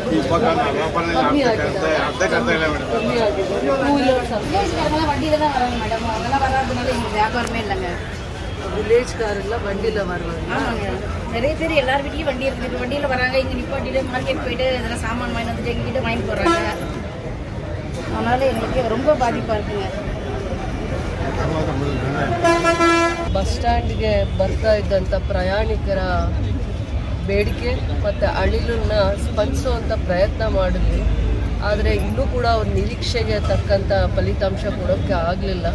கம்மி ஆಗಿದೆ. வண்டியில தான் வராங்க மேடம். அதெல்லாம் வராதுனால எங்களுக்கு வியாபாரமே இல்லைங்க. வில்லேஜ்காரெல்லாம் வண்டியில் வருவாங்க. ஆமாங்க, நிறைய பேர் எல்லார் வீட்லேயும் வண்டி இருக்குது. இப்போ வண்டியில் வராங்க, இங்கே நிப்பாட்டிட்டு மார்க்கெட் போயிட்டு இதெல்லாம் சாமான் வாங்கி வந்துட்டு எங்ககிட்ட வாங்கி போடுறாங்க. அதனால எங்களுக்கு ரொம்ப பாதிப்பாக இருக்குங்க. ಬಸ್ ಸ್ಟ್ಯಾಂಡ್ಗೆ ಬರ್ತಾ ಇದ್ದಂಥ ಪ್ರಯಾಣಿಕರ ಬೇಡಿಕೆ ಮತ್ತು ಅಳಿಲನ್ನು ಸ್ಪಂದಿಸುವಂಥ ಪ್ರಯತ್ನ ಮಾಡಿದ್ವಿ. ಆದರೆ ಇನ್ನೂ ಕೂಡ ಅವ್ರ ನಿರೀಕ್ಷೆಗೆ ತಕ್ಕಂಥ ಫಲಿತಾಂಶ ಕೊಡೋಕ್ಕೆ ಆಗಲಿಲ್ಲ.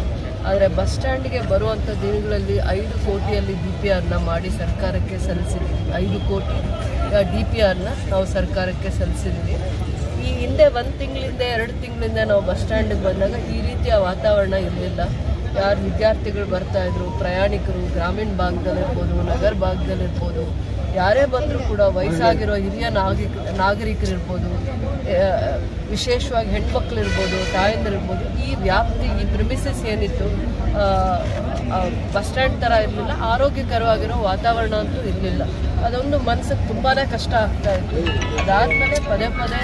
ಆದರೆ ಬಸ್ ಸ್ಟ್ಯಾಂಡ್ಗೆ ಬರುವಂಥ ದಿನಗಳಲ್ಲಿ 5 ಕೋಟಿಯಲ್ಲಿ DPRನ ಮಾಡಿ ಸರ್ಕಾರಕ್ಕೆ ಸಲ್ಲಿಸಿದ್ವಿ. 5 ಕೋಟಿ DPRನ ನಾವು ಸರ್ಕಾರಕ್ಕೆ ಸಲ್ಲಿಸಿದ್ವಿ. ಈ ಹಿಂದೆ 1 ತಿಂಗಳಿಂದ 2 ತಿಂಗಳಿಂದ ನಾವು ಬಸ್ ಸ್ಟ್ಯಾಂಡಿಗೆ ಬಂದಾಗ ಈ ರೀತಿಯ ವಾತಾವರಣ ಇರಲಿಲ್ಲ. ಯಾರು ವಿದ್ಯಾರ್ಥಿಗಳು ಬರ್ತಾಯಿದ್ರು, ಪ್ರಯಾಣಿಕರು ಗ್ರಾಮೀಣ ಭಾಗದಲ್ಲಿರ್ಬೋದು, ನಗರ ಭಾಗದಲ್ಲಿರ್ಬೋದು, ಯಾರೇ ಬಂದರೂ ಕೂಡ ವಯಸ್ಸಾಗಿರೋ ಹಿರಿಯ ನಾಗರಿಕರಿರ್ಬೋದು, ವಿಶೇಷವಾಗಿ ಹೆಣ್ಮಕ್ಳಿರ್ಬೋದು, ತಾಯಂದಿರಿರ್ಬೋದು, ಈ ವ್ಯಾಪ್ತಿ, ಈ ಪ್ರಿಮಿಸಸ್ ಏನಿತ್ತು ಬಸ್ ಸ್ಟ್ಯಾಂಡ್ ಥರ ಇರಲಿಲ್ಲ. ಆರೋಗ್ಯಕರವಾಗಿರೋ ವಾತಾವರಣ ಅಂತೂ ಇರಲಿಲ್ಲ. ಅದೊಂದು ಮನಸ್ಸಿಗೆ ತುಂಬಾ ಕಷ್ಟ ಆಗ್ತಾಯಿತ್ತು. ಅದಾದಮೇಲೆ ಪದೇ ಪದೇ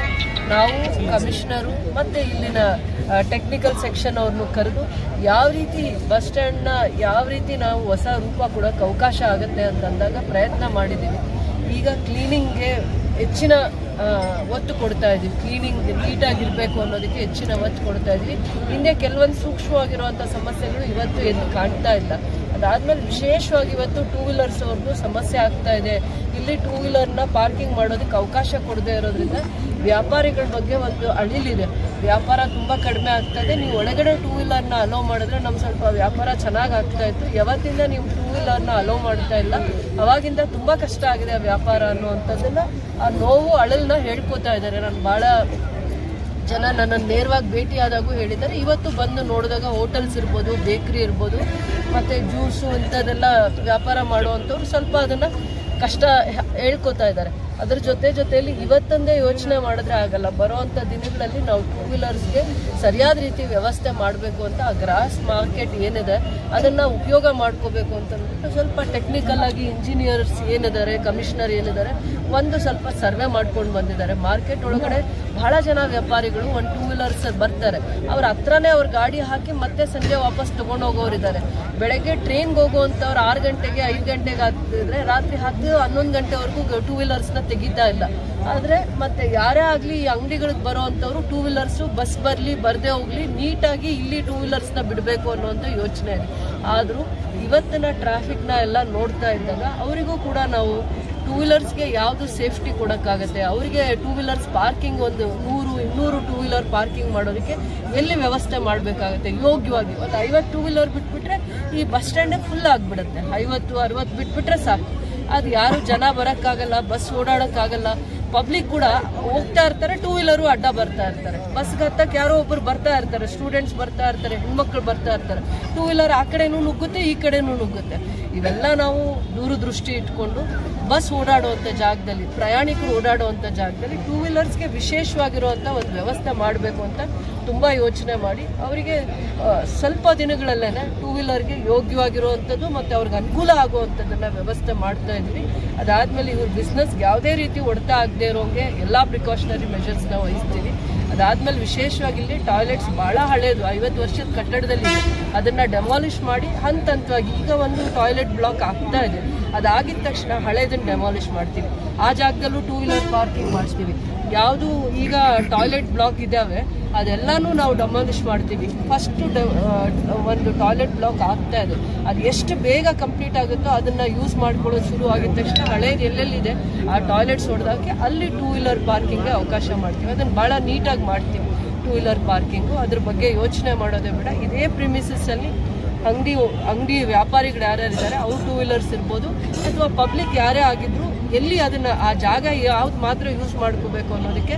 ನಾವು ಕಮಿಷನರು ಮತ್ತು ಇಲ್ಲಿನ ಟೆಕ್ನಿಕಲ್ ಸೆಕ್ಷನ್ ಅವ್ರನ್ನು ಕರೆದು ಯಾವ ರೀತಿ ಬಸ್ ಸ್ಟ್ಯಾಂಡ್ನ ಯಾವ ರೀತಿ ನಾವು ಹೊಸ ರೂಪ ಕೊಡೋಕ್ಕೆ ಅವಕಾಶ ಆಗುತ್ತೆ ಅಂತಂದಾಗ ಪ್ರಯತ್ನ ಮಾಡಿದ್ದೀವಿ. ಈಗ ಕ್ಲೀನಿಂಗ್ಗೆ ಹೆಚ್ಚಿನ ಒತ್ತು ಕೊಡ್ತಾ ಇದ್ದೀವಿ. ಕ್ಲೀನಿಂಗ್ ನೀಟಾಗಿರಬೇಕು ಅನ್ನೋದಕ್ಕೆ ಹೆಚ್ಚಿನ ಒತ್ತು ಕೊಡ್ತಾ ಇದ್ವಿ. ಹಿಂದೆ ಕೆಲವೊಂದು ಸೂಕ್ಷ್ಮವಾಗಿರುವಂಥ ಸಮಸ್ಯೆಗಳು ಇವತ್ತು ಎದ್ದು ಕಾಣ್ತಾ ಇಲ್ಲ. ಅದಾದಮೇಲೆ ವಿಶೇಷವಾಗಿ ಇವತ್ತು 2 ವೀಲರ್ಸ್ ಅವ್ರದ್ದು ಸಮಸ್ಯೆ ಆಗ್ತಾ ಇದೆ. ಇಲ್ಲಿ 2 ವೀಲರ್ನ ಪಾರ್ಕಿಂಗ್ ಮಾಡೋದಕ್ಕೆ ಅವಕಾಶ ಕೊಡದೇ ಇರೋದ್ರಿಂದ ವ್ಯಾಪಾರಿಗಳ ಬಗ್ಗೆ ಒಂದು ಅಳಿಲಿದೆ. ವ್ಯಾಪಾರ ತುಂಬ ಕಡಿಮೆ ಆಗ್ತಾ ಇದೆ. ನೀವು ಒಳಗಡೆ 2 ವೀಲರ್ನ ಅಲೋ ಮಾಡಿದ್ರೆ ನಮ್ಮ ಸ್ವಲ್ಪ ವ್ಯಾಪಾರ ಚೆನ್ನಾಗಿ ಆಗ್ತಾ ಇತ್ತು. ಯಾವತ್ತಿಂದ ನೀವು 2 ವೀಲರ್ನ ಅಲೋ ಮಾಡ್ತಾ ಇಲ್ಲ, ಅವಾಗಿಂದ ತುಂಬ ಕಷ್ಟ ಆಗಿದೆ ವ್ಯಾಪಾರ ಅನ್ನುವಂಥದ್ದನ್ನು ಆ ನೋವು ಅಳಲನ್ನ ಹೇಳ್ಕೊತಾ ಇದ್ದಾರೆ. ನಾನು ಭಾಳ ಜನ ನನ್ನನ್ನು ನೇರವಾಗಿ ಭೇಟಿಯಾದಾಗೂ ಹೇಳಿದ್ದಾರೆ. ಇವತ್ತು ಬಂದು ನೋಡಿದಾಗ ಹೋಟೆಲ್ಸ್ ಇರ್ಬೋದು, ಬೇಕ್ರಿ ಇರ್ಬೋದು, ಮತ್ತು ಜ್ಯೂಸು ಇಂಥದ್ದೆಲ್ಲ ವ್ಯಾಪಾರ ಮಾಡುವಂಥವ್ರು ಸ್ವಲ್ಪ ಅದನ್ನು ಕಷ್ಟ ಹೇಳ್ಕೊತಾ ಇದ್ದಾರೆ. ಅದರ ಜೊತೆಯಲ್ಲಿ ಇವತ್ತಂದೇ ಯೋಚನೆ ಮಾಡಿದ್ರೆ ಆಗಲ್ಲ. ಬರೋವಂಥ ದಿನಗಳಲ್ಲಿ ನಾವು 2 ವೀಲರ್ಸ್ಗೆ ಸರಿಯಾದ ರೀತಿ ವ್ಯವಸ್ಥೆ ಮಾಡಬೇಕು ಅಂತ ಆ ಗ್ರಾಸ್ ಮಾರ್ಕೆಟ್ ಏನಿದೆ ಅದನ್ನು ಉಪಯೋಗ ಮಾಡ್ಕೋಬೇಕು ಅಂತಂದ್ಬಿಟ್ಟು ಸ್ವಲ್ಪ ಟೆಕ್ನಿಕಲ್ ಆಗಿ ಇಂಜಿನಿಯರ್ಸ್ ಏನಿದ್ದಾರೆ, ಕಮಿಷನರ್ ಏನಿದ್ದಾರೆ, ಒಂದು ಸ್ವಲ್ಪ ಸರ್ವೆ ಮಾಡ್ಕೊಂಡು ಬಂದಿದ್ದಾರೆ. ಮಾರ್ಕೆಟ್ ಒಳಗಡೆ ಬಹಳ ಜನ ವ್ಯಾಪಾರಿಗಳು 2 ವೀಲರ್ಸ್ ಬರ್ತಾರೆ. ಅವ್ರ ಹತ್ರನೇ ಅವ್ರ ಗಾಡಿ ಹಾಕಿ ಮತ್ತೆ ಸಂಜೆ ವಾಪಸ್ ತೊಗೊಂಡೋಗೋರಿದ್ದಾರೆ. ಬೆಳಗ್ಗೆ ಟ್ರೈನ್ಗೆ ಹೋಗುವಂಥವ್ರು 6 ಗಂಟೆಗೆ 5 ಗಂಟೆಗೆ ಆಗ್ತಿದ್ರೆ ರಾತ್ರಿ 10-11 ಗಂಟೆವರೆಗೂ 2 ವೀಲರ್ಸ್ನ ತೆಗಿತಾ ಇಲ್ಲ. ಆದರೆ ಮತ್ತೆ ಯಾರೇ ಆಗಲಿ ಈ ಅಂಗಡಿಗಳಿಗೆ ಬರೋವಂಥವ್ರು 2 ವೀಲರ್ಸು ಬಸ್ ಬರಲಿ ಬರದೇ ಹೋಗಲಿ ನೀಟಾಗಿ ಇಲ್ಲಿ 2 ವೀಲರ್ಸ್ನ ಬಿಡಬೇಕು ಅನ್ನೋಂಥ ಯೋಚನೆ ಇದೆ. ಆದರೂ ಇವತ್ತಿನ ಟ್ರಾಫಿಕ್ನ ಎಲ್ಲ ನೋಡ್ತಾ ಇದ್ದಾಗ ಅವರಿಗೂ ಕೂಡ ನಾವು 2 ವೀಲರ್ಸ್ಗೆ ಯಾವುದು ಸೇಫ್ಟಿ ಕೊಡೋಕ್ಕಾಗತ್ತೆ, ಅವರಿಗೆ 2 ವೀಲರ್ಸ್ ಪಾರ್ಕಿಂಗ್ ಒಂದು 100-200 2 ವೀಲರ್ ಪಾರ್ಕಿಂಗ್ ಮಾಡೋದಕ್ಕೆ ಎಲ್ಲಿ ವ್ಯವಸ್ಥೆ ಮಾಡಬೇಕಾಗತ್ತೆ ಯೋಗ್ಯವಾಗಿ. ಒಂದು 50 2 ವೀಲರ್ ಬಿಟ್ಬಿಟ್ರೆ ಈ ಬಸ್ ಸ್ಟ್ಯಾಂಡೇ ಫುಲ್ ಆಗಿಬಿಡುತ್ತೆ. 50-60 ಬಿಟ್ಬಿಟ್ರೆ ಸಾಕು. ಅದು ಯಾರು ಜನ ಬರೋಕ್ಕಾಗಲ್ಲ, ಬಸ್ ಓಡಾಡೋಕ್ಕಾಗಲ್ಲ. ಪಬ್ಲಿಕ್ ಕೂಡ ಹೋಗ್ತಾ ಇರ್ತಾರೆ, 2 ವೀಲರು ಅಡ್ಡ ಬರ್ತಾ ಇರ್ತಾರೆ. ಬಸ್ಗೆ ಹತ್ತಕ್ಕೆ ಯಾರೋ ಒಬ್ಬರು ಬರ್ತಾ ಇರ್ತಾರೆ, ಸ್ಟೂಡೆಂಟ್ಸ್ ಬರ್ತಾ ಇರ್ತಾರೆ, ಹೆಣ್ಮಕ್ಳು ಬರ್ತಾ ಇರ್ತಾರೆ. 2 ವೀಲರ್ ಆ ಕಡೆನೂ ನುಗ್ಗುತ್ತೆ, ಈ ಕಡೆನೂ ನುಗ್ಗುತ್ತೆ. ಇವೆಲ್ಲ ನಾವು ದೂರದೃಷ್ಟಿ ಇಟ್ಕೊಂಡು ಬಸ್ ಓಡಾಡುವಂಥ ಜಾಗದಲ್ಲಿ, ಪ್ರಯಾಣಿಕರು ಓಡಾಡುವಂಥ ಜಾಗದಲ್ಲಿ 2 ವೀಲರ್ಸ್ಗೆ ವಿಶೇಷವಾಗಿರುವಂಥ ಒಂದು ವ್ಯವಸ್ಥೆ ಮಾಡಬೇಕು ಅಂತ ತುಂಬ ಯೋಚನೆ ಮಾಡಿ ಅವರಿಗೆ ಸ್ವಲ್ಪ ದಿನಗಳಲ್ಲೇ 2 ವೀಲರ್ಗೆ ಯೋಗ್ಯವಾಗಿರುವಂಥದ್ದು ಮತ್ತು ಅವ್ರಿಗೆ ಅನುಕೂಲ ಆಗುವಂಥದ್ದನ್ನು ವ್ಯವಸ್ಥೆ ಮಾಡ್ತಾ ಇದ್ವಿ. ಅದಾದಮೇಲೆ ಇವ್ರ ಬಿಸ್ನೆಸ್ಗೆ ಯಾವುದೇ ರೀತಿ ಹೊಡೆತ ಆಗದೆ ಇರೋಂಗೆ ಎಲ್ಲ ಪ್ರಿಕಾಷನರಿ ಮೆಷರ್ಸ್ನ ವಹಿಸ್ತೀವಿ. ಅದಾದಮೇಲೆ ವಿಶೇಷವಾಗಿ ಇಲ್ಲಿ ಟಾಯ್ಲೆಟ್ಸ್ ಭಾಳ ಹಳೇದು, 50 ವರ್ಷದ ಕಟ್ಟಡದಲ್ಲಿ ಅದನ್ನು ಡೆಮಾಲಿಷ್ ಮಾಡಿ ಹಂತವಾಗಿ ಈಗ ಒಂದು ಟಾಯ್ಲೆಟ್ ಬ್ಲಾಕ್ ಆಗ್ತಾ ಇದೆ. ಅದಾಗಿದ ತಕ್ಷಣ ಹಳೇದನ್ನು ಡೆಮಾಲಿಷ್ ಮಾಡ್ತೀವಿ. ಆ ಜಾಗದಲ್ಲೂ 2 ವೀಲರ್ ಪಾರ್ಕಿಂಗ್ ಮಾಡಿಸ್ತೀವಿ. ಯಾವುದು ಈಗ ಟಾಯ್ಲೆಟ್ ಬ್ಲಾಕ್ ಇದ್ದಾವೆ ಅದೆಲ್ಲನೂ ನಾವು ಡೆಮಾಲಿಷ್ ಮಾಡ್ತೀವಿ. ಫಸ್ಟು ಒಂದು ಟಾಯ್ಲೆಟ್ ಬ್ಲಾಕ್ ಆಗ್ತಾ ಇದೆ, ಅದು ಎಷ್ಟು ಬೇಗ ಕಂಪ್ಲೀಟ್ ಆಗುತ್ತೋ ಅದನ್ನು ಯೂಸ್ ಮಾಡ್ಕೊಳ್ಳೋದು ಶುರು ಆಗಿದ ತಕ್ಷಣ ಹಳೇದು ಎಲ್ಲೆಲ್ಲಿದೆ ಆ ಟಾಯ್ಲೆಟ್ಸ್ ಹೊಡೆದಾಕಿ ಅಲ್ಲಿ 2 ವೀಲರ್ ಪಾರ್ಕಿಂಗ್ಗೆ ಅವಕಾಶ ಮಾಡ್ತೀವಿ. ಅದನ್ನು ಭಾಳ ನೀಟಾಗಿ ಮಾಡ್ತೀವಿ 2 ವೀಲರ್ ಪಾರ್ಕಿಂಗು. ಅದ್ರ ಬಗ್ಗೆ ಯೋಚನೆ ಮಾಡೋದೇ ಬೇಡ. ಇದೇ ಪ್ರಿಮಿಸಸ್ಸಲ್ಲಿ ಅಂಗಡಿ ವ್ಯಾಪಾರಿಗಳು ಯಾರ್ಯಾರಿದ್ದಾರೆ ಅವ್ರು 2 ವೀಲರ್ಸ್ ಇರ್ಬೋದು ಅಥವಾ ಪಬ್ಲಿಕ್ ಯಾರೇ ಆಗಿದ್ರು ಎಲ್ಲಿ ಅದನ್ನು ಆ ಜಾಗ ಯಾವ್ದು ಮಾತ್ರ ಯೂಸ್ ಮಾಡ್ಕೋಬೇಕು ಅನ್ನೋದಕ್ಕೆ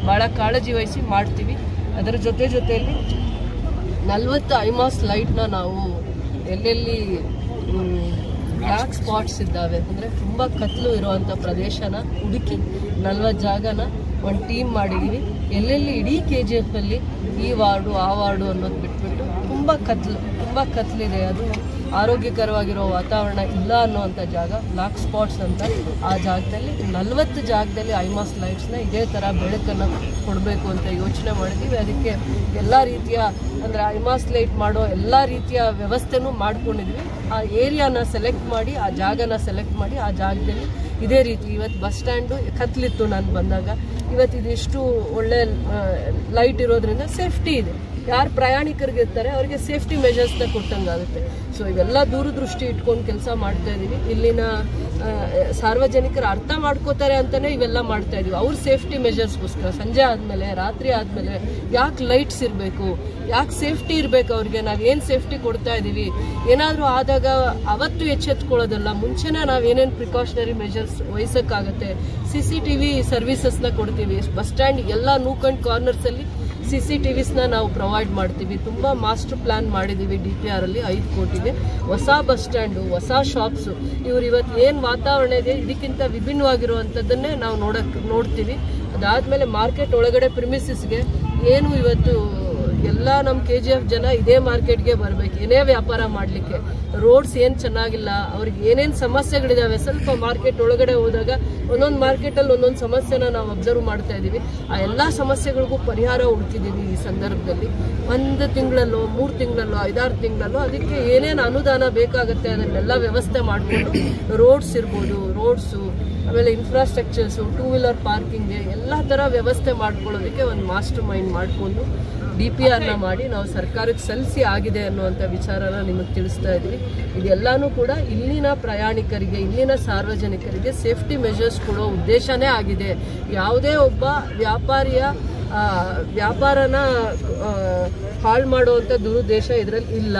ಭಾಳ ಕಾಳಜಿ ವಹಿಸಿ ಮಾಡ್ತೀವಿ. ಅದರ ಜೊತೆಯಲ್ಲಿ 40 ಐಮಾಸ್ ಲೈಟ್ನ ನಾವು ಎಲ್ಲೆಲ್ಲಿ ಬ್ಲ್ಯಾಕ್ ಸ್ಪಾಟ್ಸ್ ಇದ್ದಾವೆ ಅಂದರೆ ತುಂಬ ಕತ್ಲು ಇರುವಂಥ ಪ್ರದೇಶನ ಹುಡುಕಿ 40 ಜಾಗನ ಒಂದು ಟೀಮ್ ಮಾಡಿದ್ದೀವಿ. ಎಲ್ಲೆಲ್ಲಿ ಇಡೀ KGFಲ್ಲಿ ಈ ವಾರ್ಡು ಆ ವಾರ್ಡು ಅನ್ನೋದು ಬಿಟ್ಬಿಟ್ಟು ತುಂಬ ಕತ್ಲಿದೆ. ಅದು ಆರೋಗ್ಯಕರವಾಗಿರೋ ವಾತಾವರಣ ಇಲ್ಲ ಅನ್ನೋವಂಥ ಜಾಗ ಬ್ಲಾಕ್ ಸ್ಪಾಟ್ಸ್ ಅಂತ. ಆ ಜಾಗದಲ್ಲಿ 40 ಜಾಗದಲ್ಲಿ ಐಮಾಸ್ ಲೈಟ್ಸ್ನ ಇದೇ ಥರ ಬೆಳಕನ್ನು ಕೊಡಬೇಕು ಅಂತ ಯೋಚನೆ ಮಾಡಿದ್ದೀವಿ. ಅದಕ್ಕೆ ಎಲ್ಲ ರೀತಿಯ ಅಂದರೆ ಐಮಾಸ್ ಲೈಟ್ ಮಾಡೋ ಎಲ್ಲ ರೀತಿಯ ವ್ಯವಸ್ಥೆನೂ ಮಾಡ್ಕೊಂಡಿದ್ವಿ. ಆ ಏರಿಯಾನ ಸೆಲೆಕ್ಟ್ ಮಾಡಿ, ಆ ಜಾಗನ ಸೆಲೆಕ್ಟ್ ಮಾಡಿ, ಆ ಜಾಗದಲ್ಲಿ ಇದೇ ರೀತಿ ಇವತ್ತು ಬಸ್ ಸ್ಟ್ಯಾಂಡು ಕತ್ಲಿತ್ತು ನಾನು ಬಂದಾಗ. ಇವತ್ತು ಇದಿಷ್ಟು ಒಳ್ಳೆ ಲೈಟ್ ಇರೋದ್ರಿಂದ ಸೇಫ್ಟಿ ಇದೆ. ಯಾರು ಪ್ರಯಾಣಿಕರಿಗೆ ಇರ್ತಾರೆ ಅವರಿಗೆ ಸೇಫ್ಟಿ ಮೆಜರ್ಸ್ನ ಕೊಟ್ಟಂಗಾಗುತ್ತೆ. ಸೊ ಇವೆಲ್ಲ ದೂರದೃಷ್ಟಿ ಇಟ್ಕೊಂಡು ಕೆಲಸ ಮಾಡ್ತಾ ಇದ್ದೀವಿ. ಇಲ್ಲಿನ ಸಾರ್ವಜನಿಕರು ಅರ್ಥ ಮಾಡ್ಕೋತಾರೆ ಅಂತಲೇ ಇವೆಲ್ಲ ಮಾಡ್ತಾ ಇದೀವಿ. ಅವ್ರ ಸೇಫ್ಟಿ ಮೆಜರ್ಸ್ಗೋಸ್ಕರ ಸಂಜೆ ಆದಮೇಲೆ, ರಾತ್ರಿ ಆದಮೇಲೆ ಯಾಕೆ ಲೈಟ್ಸ್ ಇರಬೇಕು, ಯಾಕೆ ಸೇಫ್ಟಿ ಇರಬೇಕು, ಅವ್ರಿಗೆ ನಾವೇನು ಸೇಫ್ಟಿ ಕೊಡ್ತಾ ಇದ್ದೀವಿ, ಏನಾದರೂ ಆದಾಗ ಅವತ್ತು ಎಚ್ಚೆತ್ಕೊಳ್ಳೋದಲ್ಲ, ಮುಂಚೆನೇ ನಾವೇನೇನು ಪ್ರಿಕಾಷನರಿ ಮೆಜರ್ಸ್ ವಹಿಸೋಕ್ಕಾಗತ್ತೆ. CCTV ಸರ್ವಿಸಸ್ನ ಕೊಡ್ತೀವಿ. ಬಸ್ ಸ್ಟ್ಯಾಂಡ್ ಎಲ್ಲ ನೂಕ್ ಆ್ಯಂಡ್ ಕಾರ್ನರ್ಸಲ್ಲಿ CCTVಸ್ನ ನಾವು ಪ್ರೊವೈಡ್ ಮಾಡ್ತೀವಿ. ತುಂಬ ಮಾಸ್ಟರ್ ಪ್ಲ್ಯಾನ್ ಮಾಡಿದ್ದೀವಿ DPR ಅಲ್ಲಿ 5 ಕೋಟಿಗೆ. ಹೊಸ ಬಸ್ ಸ್ಟ್ಯಾಂಡು, ಹೊಸ ಶಾಪ್ಸು, ಇವ್ರು ಇವತ್ತು ಏನು ವಾತಾವರಣ ಇದೆ ಇದಕ್ಕಿಂತ ವಿಭಿನ್ನವಾಗಿರುವಂಥದ್ದನ್ನೇ ನಾವು ನೋಡ್ತೀವಿ. ಅದಾದಮೇಲೆ ಮಾರ್ಕೆಟ್ ಒಳಗಡೆ ಪ್ರಿಮಿಸಿಸ್ಗೆ ಏನು ಇವತ್ತು ಎಲ್ಲ ನಮ್ಮ KGF ಜನ ಇದೇ ಮಾರ್ಕೆಟ್ಗೆ ಬರಬೇಕು, ಏನೇ ವ್ಯಾಪಾರ ಮಾಡಲಿಕ್ಕೆ. ರೋಡ್ಸ್ ಏನು ಚೆನ್ನಾಗಿಲ್ಲ, ಅವ್ರಿಗೆ ಏನೇನು ಸಮಸ್ಯೆಗಳಿದಾವೆ, ಸ್ವಲ್ಪ ಮಾರ್ಕೆಟ್ ಒಳಗಡೆ ಹೋದಾಗ ಒಂದೊಂದು ಮಾರ್ಕೆಟಲ್ಲಿ ಒಂದೊಂದು ಸಮಸ್ಯೆನ ನಾವು ಅಬ್ಸರ್ವ್ ಮಾಡ್ತಾ ಇದ್ದೀವಿ. ಆ ಎಲ್ಲ ಸಮಸ್ಯೆಗಳಿಗೂ ಪರಿಹಾರ ಹುಡುಕಿದ್ದೀವಿ ಈ ಸಂದರ್ಭದಲ್ಲಿ. 1 ತಿಂಗಳಲ್ಲೋ 3 ತಿಂಗಳಲ್ಲೋ 5-6 ತಿಂಗಳಲ್ಲೋ ಅದಕ್ಕೆ ಏನೇನು ಅನುದಾನ ಬೇಕಾಗುತ್ತೆ ಅದನ್ನೆಲ್ಲ ವ್ಯವಸ್ಥೆ ಮಾಡಿಕೊಂಡು ರೋಡ್ಸ್ ಇರ್ಬೋದು, ರೋಡ್ಸು, ಆಮೇಲೆ ಇನ್ಫ್ರಾಸ್ಟ್ರಕ್ಚರ್ಸು, 2 ವೀಲರ್ ಪಾರ್ಕಿಂಗ್ಗೆ ಎಲ್ಲ ಥರ ವ್ಯವಸ್ಥೆ ಮಾಡ್ಕೊಳ್ಳೋದಕ್ಕೆ ಒಂದು ಮಾಸ್ಟರ್ ಮೈಂಡ್ ಮಾಡಿಕೊಂಡು DPRನ ಮಾಡಿ ನಾವು ಸರ್ಕಾರಕ್ಕೆ ಸಲ್ಲಿಸಿ ಆಗಿದೆ ಅನ್ನುವಂಥ ವಿಚಾರನ ನಿಮಗೆ ತಿಳಿಸ್ತಾ ಇದ್ವಿ. ಇದೆಲ್ಲನೂ ಕೂಡ ಇಲ್ಲಿನ ಪ್ರಯಾಣಿಕರಿಗೆ, ಇಲ್ಲಿನ ಸಾರ್ವಜನಿಕರಿಗೆ ಸೇಫ್ಟಿ ಮೆಜರ್ಸ್ ಕೊಡೋ ಉದ್ದೇಶನೇ ಆಗಿದೆ. ಯಾವುದೇ ಒಬ್ಬ ವ್ಯಾಪಾರಿಯ ವ್ಯಾಪಾರನ ಹಾಳು ಮಾಡುವಂಥ ದುರುದ್ದೇಶ ಇದರಲ್ಲಿ ಇಲ್ಲ.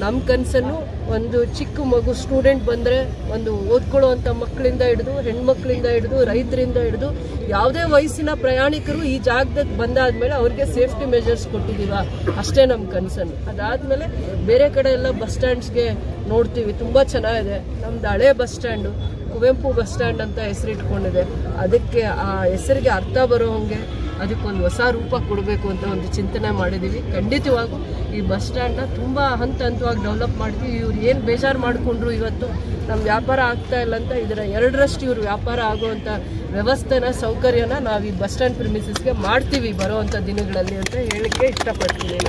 ನಮ್ಮ ಕನಸನ್ನು ಒಂದು ಚಿಕ್ಕ ಮಗು ಸ್ಟೂಡೆಂಟ್ ಬಂದರೆ ಒಂದು ಓದ್ಕೊಳ್ಳುವಂಥ ಮಕ್ಕಳಿಂದ ಹಿಡಿದು, ಹೆಣ್ಮಕ್ಳಿಂದ ಹಿಡಿದು, ರೈತರಿಂದ ಹಿಡಿದು ಯಾವುದೇ ವಯಸ್ಸಿನ ಪ್ರಯಾಣಿಕರು ಈ ಜಾಗದಾಗ ಬಂದಾದ್ಮೇಲೆ ಅವ್ರಿಗೆ ಸೇಫ್ಟಿ ಮೆಜರ್ಸ್ ಕೊಟ್ಟಿದ್ದೀವ, ಅಷ್ಟೇ ನಮ್ಮ ಕನಸನ್ನು. ಅದಾದಮೇಲೆ ಬೇರೆ ಕಡೆ ಎಲ್ಲ ಬಸ್ ಸ್ಟ್ಯಾಂಡ್ಸ್ಗೆ ನೋಡ್ತೀವಿ, ತುಂಬ ಚೆನ್ನಾಗಿದೆ. ನಮ್ದು ಹಳೆ bus stand Kuvempu bus stand ಅಂತ ಹೆಸರಿಟ್ಕೊಂಡಿದೆ. ಅದಕ್ಕೆ ಆ ಹೆಸರಿಗೆ ಅರ್ಥ ಬರೋ ಹಾಗೆ ಅದಕ್ಕೊಂದು ಹೊಸ ರೂಪ ಕೊಡಬೇಕು ಅಂತ ಒಂದು ಚಿಂತನೆ ಮಾಡಿದ್ದೀವಿ. ಖಂಡಿತವಾಗೂ ಈ ಬಸ್ ಸ್ಟ್ಯಾಂಡ್ನ ತುಂಬ ಹಂತವಾಗಿ ಡೆವಲಪ್ ಮಾಡ್ತೀವಿ. ಇವ್ರು ಏನು ಬೇಜಾರು ಮಾಡಿಕೊಂಡ್ರು ಇವತ್ತು ನಮ್ಮ ವ್ಯಾಪಾರ ಆಗ್ತಾ ಇಲ್ಲ ಅಂತ, ಇದರ 2ರಷ್ಟು ಇವ್ರು ವ್ಯಾಪಾರ ಆಗುವಂಥ ವ್ಯವಸ್ಥೆನ, ಸೌಕರ್ಯನ ನಾವು ಈ ಬಸ್ ಸ್ಟ್ಯಾಂಡ್ ಪ್ರಿಮಿಸಸ್ಗೆ ಮಾಡ್ತೀವಿ ಬರುವಂಥ ದಿನಗಳಲ್ಲಿ ಅಂತ ಹೇಳಕ್ಕೆ ಇಷ್ಟಪಡ್ತೀನಿ.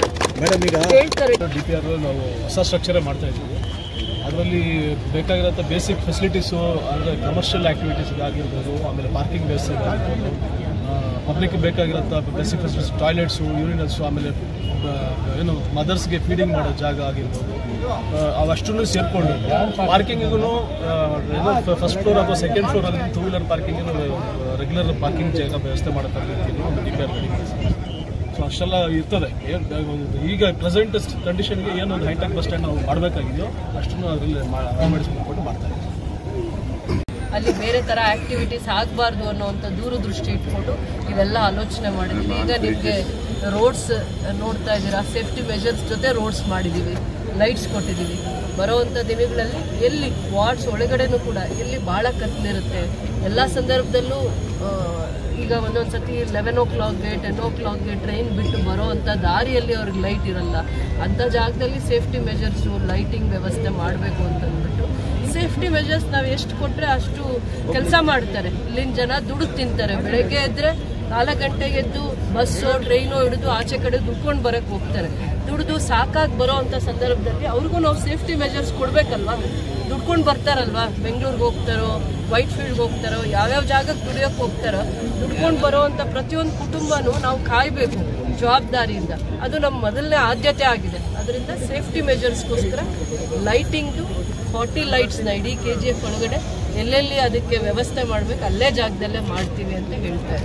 ಹೇಳ್ತಾರೆ DPR ನಾವು ಹೊಸ ಸ್ಟ್ರಕ್ಚರೇ ಮಾಡ್ತಾ ಇದ್ದೀವಿ. ಅದರಲ್ಲಿ ಬೇಕಾಗಿರೋಂಥ ಬೇಸಿಕ್ ಫೆಸಿಲಿಟೀಸು ಅಂದರೆ ಕಮರ್ಷಿಯಲ್ ಆ್ಯಕ್ಟಿವಿಟೀಸ್ ಆಗಿರ್ಬೋದು, ಆಮೇಲೆ ಪಾರ್ಕಿಂಗ್ ವ್ಯವಸ್ಥೆ ಆಗಿರ್ಬೋದು, ಪಬ್ಲಿಕ್ ಬೇಕಾಗಿರೋಂಥ ಬೇಸಿಕ್ ಫೆಸಿಲಿಟೀಸ್, ಟಾಯ್ಲೆಟ್ಸು, ಯೂರಿನಲ್ಸು, ಆಮೇಲೆ ಏನು ಮದರ್ಸ್ಗೆ ಫೀಡಿಂಗ್ ಮಾಡೋ ಜಾಗ ಆಗಿರ್ಬೋದು, ಅವಷ್ಟನ್ನು ಸೇರಿಕೊಂಡು ಪಾರ್ಕಿಂಗಿಗೂ ಫಸ್ಟ್ ಫ್ಲೋರ್ ಅಥವಾ ಸೆಕೆಂಡ್ ಫ್ಲೋರಲ್ಲಿ 2 ವೀಲರ್ ಪಾರ್ಕಿಂಗಿನ ರೆಗ್ಯುಲರ್ ಪಾರ್ಕಿಂಗ್ ಜಾಗ ವ್ಯವಸ್ಥೆ ಮಾಡೋ ರೀತಿಯಲ್ಲಿ ಒಂದು DPR ಸೊ ಅಷ್ಟೆಲ್ಲ ಇರ್ತದೆ. ಈಗ ಪ್ರೆಸೆಂಟ್ ಕಂಡೀಷನ್ಗೆ ಏನೊಂದು ಹೈಟೆಕ್ ಬಸ್ ಸ್ಟ್ಯಾಂಡ್ ನಾವು ಮಾಡಬೇಕಾಗಿದೆಯೋ ಅಷ್ಟನ್ನು ಅದರಲ್ಲಿ ಅಳವಡಿಸ್ಕೊಂಡು ಮಾಡ್ತಾ ಇದ್ದೀವಿ. ಅಲ್ಲಿ ಬೇರೆ ಥರ ಆ್ಯಕ್ಟಿವಿಟೀಸ್ ಆಗಬಾರ್ದು ಅನ್ನೋವಂಥ ದೂರದೃಷ್ಟಿ ಇಟ್ಕೊಂಡು ಇವೆಲ್ಲ ಆಲೋಚನೆ ಮಾಡಿದ್ದೀವಿ. ಈಗ ನಿಮಗೆ ರೋಡ್ಸ್ ನೋಡ್ತಾ ಇದ್ದೀರಾ, ಸೇಫ್ಟಿ ಮೆಜರ್ಸ್ ಜೊತೆ ರೋಡ್ಸ್ ಮಾಡಿದ್ದೀವಿ, ಲೈಟ್ಸ್ ಕೊಟ್ಟಿದ್ದೀವಿ. ಬರೋವಂಥ ದಿನಗಳಲ್ಲಿ ಎಲ್ಲಿ ವಾರ್ಡ್ಸ್ ಒಳಗಡೆನೂ ಕೂಡ ಎಲ್ಲಿ ಭಾಳ ಕತ್ಲಿರುತ್ತೆ, ಎಲ್ಲ ಸಂದರ್ಭದಲ್ಲೂ ಈಗ ಒಂದೊಂದು ಸತಿ 11 o'clockಗೆ 10 o'clockಗೆ ಟ್ರೈನ್ ಬಿಟ್ಟು ಬರೋವಂಥ ದಾರಿಯಲ್ಲಿ ಅವ್ರಿಗೆ ಲೈಟ್ ಇರಲ್ಲ. ಅಂಥ ಜಾಗದಲ್ಲಿ ಸೇಫ್ಟಿ ಮೆಜರ್ಸು, ಲೈಟಿಂಗ್ ವ್ಯವಸ್ಥೆ ಮಾಡಬೇಕು ಅಂತಂದ್ಬಿಟ್ಟು ಸೇಫ್ಟಿ ಮೆಜರ್ಸ್ ನಾವು ಎಷ್ಟು ಕೊಟ್ಟರೆ ಅಷ್ಟು ಕೆಲಸ ಮಾಡ್ತಾರೆ. ಇಲ್ಲಿನ ಜನ ದುಡ್ಡು ತಿಂತಾರೆ. ಬೆಳಗ್ಗೆ ಎದ್ದರೆ 4 ಗಂಟೆಗೆ ಎದ್ದು ಬಸ್ಸು ಟ್ರೈನು ಹಿಡಿದು ಆಚೆ ಕಡೆ ದುಡ್ಕೊಂಡು ಬರೋಕ್ಕೆ ಹೋಗ್ತಾರೆ. ದುಡ್ದು ಸಾಕಾಗಿ ಬರೋ ಅಂಥ ಸಂದರ್ಭದಲ್ಲಿ ಅವ್ರಿಗೂ ನಾವು ಸೇಫ್ಟಿ ಮೆಜರ್ಸ್ ಕೊಡಬೇಕಲ್ವ. ದುಡ್ಕೊಂಡು ಬರ್ತಾರಲ್ವ, ಬೆಂಗಳೂರಿಗೆ ಹೋಗ್ತಾರೋ, ವೈಟ್ ಫೀಲ್ಡ್ಗೆ ಹೋಗ್ತಾರೋ, ಯಾವ್ಯಾವ ಜಾಗಕ್ಕೆ ದುಡಿಯೋಕ್ಕೆ ಹೋಗ್ತಾರೋ, ದುಡ್ಕೊಂಡು ಬರೋ ಅಂಥ ಪ್ರತಿಯೊಂದು ಕುಟುಂಬನೂ ನಾವು ಕಾಯಬೇಕು ಜವಾಬ್ದಾರಿಯಿಂದ. ಅದು ನಮ್ಮ ಮೊದಲನೇ ಆದ್ಯತೆ ಆಗಿದೆ. ಅದರಿಂದ ಸೇಫ್ಟಿ ಮೆಜರ್ಸ್ಗೋಸ್ಕರ ಲೈಟಿಂಗ್ದು 40 ಲೈಟ್ಸ್ನ ಇಡೀ KGF ಒಳಗಡೆ ಎಲ್ಲೆಲ್ಲಿ ಅದಕ್ಕೆ ವ್ಯವಸ್ಥೆ ಮಾಡಬೇಕು ಅಲ್ಲೇ ಜಾಗದಲ್ಲೇ ಮಾಡ್ತೀವಿ ಅಂತ ಹೇಳ್ತಾರೆ.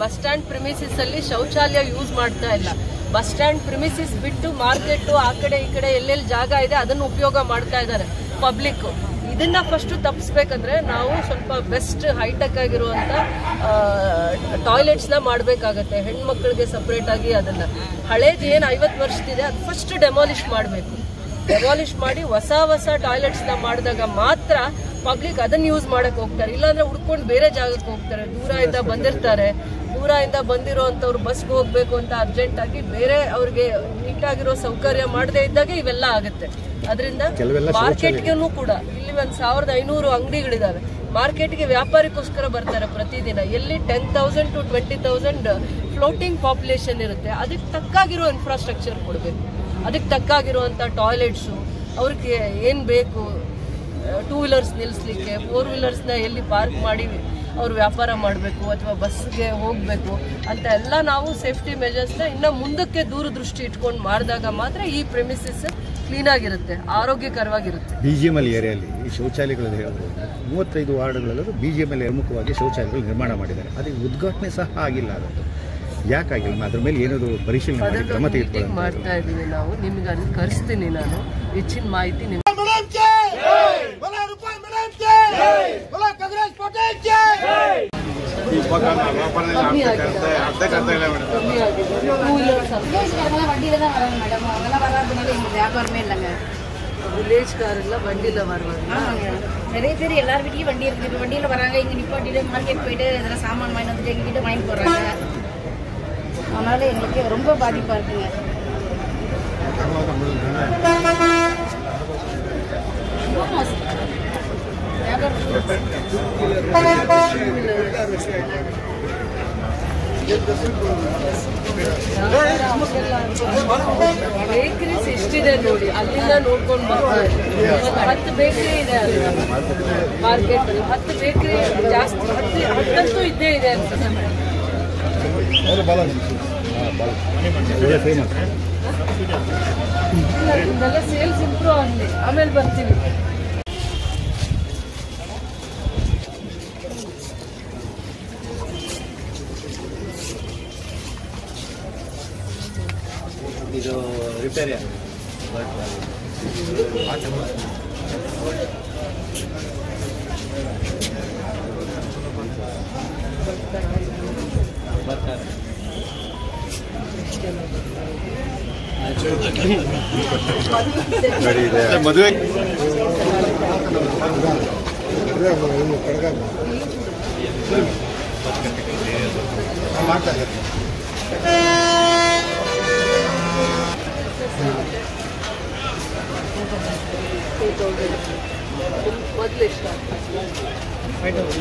ಬಸ್ ಸ್ಟ್ಯಾಂಡ್ ಪ್ರಿಮಿಸಿಸ್ ಅಲ್ಲಿ ಶೌಚಾಲಯ ಯೂಸ್ ಮಾಡ್ತಾ ಇಲ್ಲ. ಬಸ್ ಸ್ಟ್ಯಾಂಡ್ ಪ್ರಿಮಿಸಿಸ್ ಬಿಟ್ಟು ಮಾರ್ಕೆಟು ಆ ಕಡೆ ಈ ಕಡೆ ಎಲ್ಲೆಲ್ಲಿ ಜಾಗ ಇದೆ ಅದನ್ನು ಉಪಯೋಗ ಮಾಡ್ತಾ ಇದ್ದಾರೆ ಪಬ್ಲಿಕ್. ಇದನ್ನ ಫಸ್ಟ್ ತಪ್ಪಿಸ್ಬೇಕಂದ್ರೆ ನಾವು ಸ್ವಲ್ಪ ಬೆಸ್ಟ್ ಹೈಟೆಕ್ ಆಗಿರುವಂಥ ಟಾಯ್ಲೆಟ್ಸ್ನ ಮಾಡಬೇಕಾಗತ್ತೆ. ಹೆಣ್ಮಕ್ಳಿಗೆ ಸಪ್ರೇಟ್ ಆಗಿ ಅದನ್ನು ಹಳೇದು ಏನು 50 ವರ್ಷದಿದೆ ಅದು ಫಸ್ಟ್ ಡೆಮಾಲಿಷ್ ಮಾಡಬೇಕು. ಡೆಮಾಲಿಷ್ ಮಾಡಿ ಹೊಸ ಟಾಯ್ಲೆಟ್ಸ್ನ ಮಾಡಿದಾಗ ಮಾತ್ರ ಪಬ್ಲಿಕ್ ಅದನ್ನ ಯೂಸ್ ಮಾಡಕ್ ಹೋಗ್ತಾರೆ, ಇಲ್ಲಾಂದ್ರೆ ಹುಡ್ಕೊಂಡು ಬೇರೆ ಜಾಗಕ್ಕೆ ಹೋಗ್ತಾರೆ. ದೂರದಿಂದ ಬಂದಿರ್ತಾರೆ, ದೂರದಿಂದ ಬಂದಿರೋ ಅಂತವ್ರು ಬಸ್ಗೆ ಹೋಗ್ಬೇಕು ಅಂತ ಅರ್ಜೆಂಟ್ ಆಗಿ ಬೇರೆ ಅವ್ರಿಗೆ ನೀಟಾಗಿರೋ ಸೌಕರ್ಯ ಮಾಡದೇ ಇದ್ದಾಗ ಇವೆಲ್ಲ ಆಗುತ್ತೆ. ಅದರಿಂದ ಮಾರ್ಕೆಟ್ಗೂ ಕೂಡ ಇಲ್ಲಿ 1500 ಅಂಗಡಿಗಳಿದಾವೆ. ಮಾರ್ಕೆಟ್ಗೆ ವ್ಯಾಪಾರಕ್ಕೋಸ್ಕರ ಬರ್ತಾರೆ ಪ್ರತಿದಿನ. ಎಲ್ಲಿ 10,000 to 20,000 ಫ್ಲೋಟಿಂಗ್ ಪಾಪ್ಯುಲೇಷನ್ ಇರುತ್ತೆ. ಅದಕ್ಕೆ ತಕ್ಕಾಗಿರೋ ಇನ್ಫ್ರಾಸ್ಟ್ರಕ್ಚರ್ ಕೊಡಬೇಕು, ಅದಕ್ಕೆ ತಕ್ಕಾಗಿರುವಂಥ ಟಾಯ್ಲೆಟ್ಸು, ಅವ್ರಿಗೆ ಏನು ಬೇಕು, 2 ವೀಲರ್ಸ್ ನಿಲ್ಲಿಸ್ಲಿಕ್ಕೆ, 4 ವೀಲರ್ಸ್ನ ಎಲ್ಲಿ ಪಾರ್ಕ್ ಮಾಡಿ ಅವ್ರು ವ್ಯಾಪಾರ ಮಾಡಬೇಕು ಅಥವಾ ಬಸ್ಗೆ ಹೋಗಬೇಕು ಅಂತ ಎಲ್ಲ ನಾವು ಸೇಫ್ಟಿ ಮೆಜರ್ಸ್ನ ಇನ್ನು ಮುಂದಕ್ಕೆ ದೂರದೃಷ್ಟಿ ಇಟ್ಕೊಂಡು ಮಾಡಿದಾಗ ಮಾತ್ರ ಈ ಪ್ರೆಮಿಸಸ್ ಕ್ಲೀನ್ ಆಗಿರುತ್ತೆ, ಆರೋಗ್ಯಕರವಾಗಿರುತ್ತೆ. BGML ಏರಿಯಲ್ಲಿ ಈ ಶೌಚಾಲಯಗಳು 35 ವಾರ್ಡ್ಗಳಲ್ಲೂ BGML ಪ್ರಮುಖವಾಗಿ ಶೌಚಾಲಯಗಳು ನಿರ್ಮಾಣ ಮಾಡಿದ್ದಾರೆ. ಅದಕ್ಕೆ ಉದ್ಘಾಟನೆ ಸಹ ಆಗಿಲ್ಲ. ಅದಕ್ಕೆ ಯಾಕಾಗಿಲ್ಲ? ಅದ್ರ ಮೇಲೆ ಏನಾದರೂ ಪರಿಶೀಲನೆ ಮಾಡಿ ಕ್ರಮ ತೆಗೆದುಕೊಳ್ಳಿ ಮಾಡ್ತಾ ಇದ್ದೀವಿ ನಾವು. ನಿಮ್ಗೆ ಅಲ್ಲಿ ಕರೆಸ್ತೀನಿ, ನಾನು ಹೆಚ್ಚಿನ ಮಾಹಿತಿ ನಿಮ್ಗೆ. வில்லேஜ் காரெல்லாம் வண்டியில் வருவாங்க. நிறைய பேர் எல்லார் வீட்லையும் வண்டி இருக்குது. இப்போ வண்டியில் வராங்க, இங்கே நிப்பாட்டிட்டு மார்க்கெட் போயிட்டு இதெல்லாம் சாமான் வாங்கி வந்துட்டு எங்ககிட்ட வாங்கி போடுறாங்க. அதனால எங்களுக்கு ரொம்ப பாதிப்பாக இருக்குங்க. ரொம்ப மோசம். ಬೇಕರೀಸ್ ಎಷ್ಟಿದೆ ನೋಡಿ, ಅಲ್ಲಿಂದ ನೋಡ್ಕೊಂಡು ಬರ್ತಾರೆ. 10 ಬೇಕರಿ ಇದೆ ಅಲ್ವಾ ಮಾರ್ಕೆಟ್ ಅಲ್ಲಿ, 10 ಬೇಕರಿ ಜಾಸ್ತಿ, 10 ಇದ್ದೇ ಇದೆ ಅನ್ಸುತ್ತೆ. ಇದೆಲ್ಲ ಸೇಲ್ಸ್ ಇಂಪ್ರೂವ್ ಆಗಲಿ, ಆಮೇಲೆ ಬರ್ತೀವಿ. ಇದು ರಿಪೇರಿ ಮದುವೆ ಮಾಡ್ತಾ ಇದ್ದಾರೆ. ಮೊದಲು ಎಷ್ಟು 5,000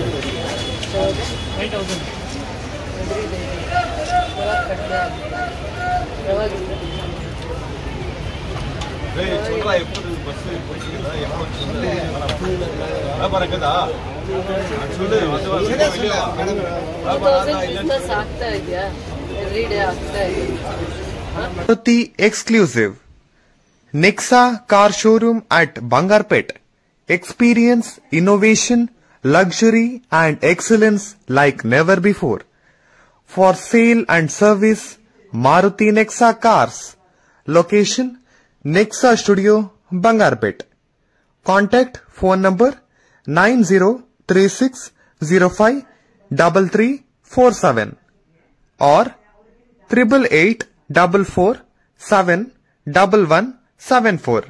ಆಗ್ತಾ ಇದೆಯಾ? ಎವ್ರಿ ಡೇ ಆಗ್ತಾ ಇದೆ. Maruti exclusive Nexa car showroom at Bangarpet. Experience innovation, luxury and excellence like never before. For sale and service, Maruti Nexa cars. Location Nexa Studio, Bangarpet. Contact phone number 9036053347 or 8884471174.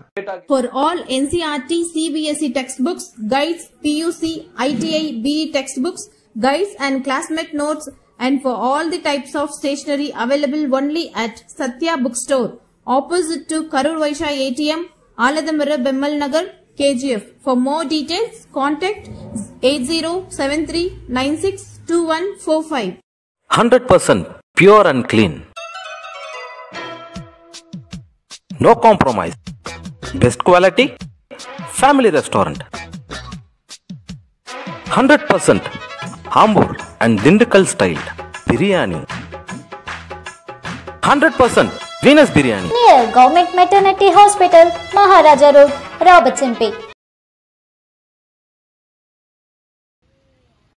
For all NCERT, CBSE textbooks, guides, PUC, ITI, BE textbooks, guides and classmate notes, and for all the types of stationery available only at Satya Bookstore, opposite to Karur Vaishya ATM, Aladamara, Bemmal Nagar, KGF. For more details, contact 8073962145. 100% pure and clean. No compromise. Best quality. Family restaurant. 100% Ambur and Dindukal style biryani. 100% Venus biryani. Near Government Maternity Hospital, Maharaja Road, Robertson Bay.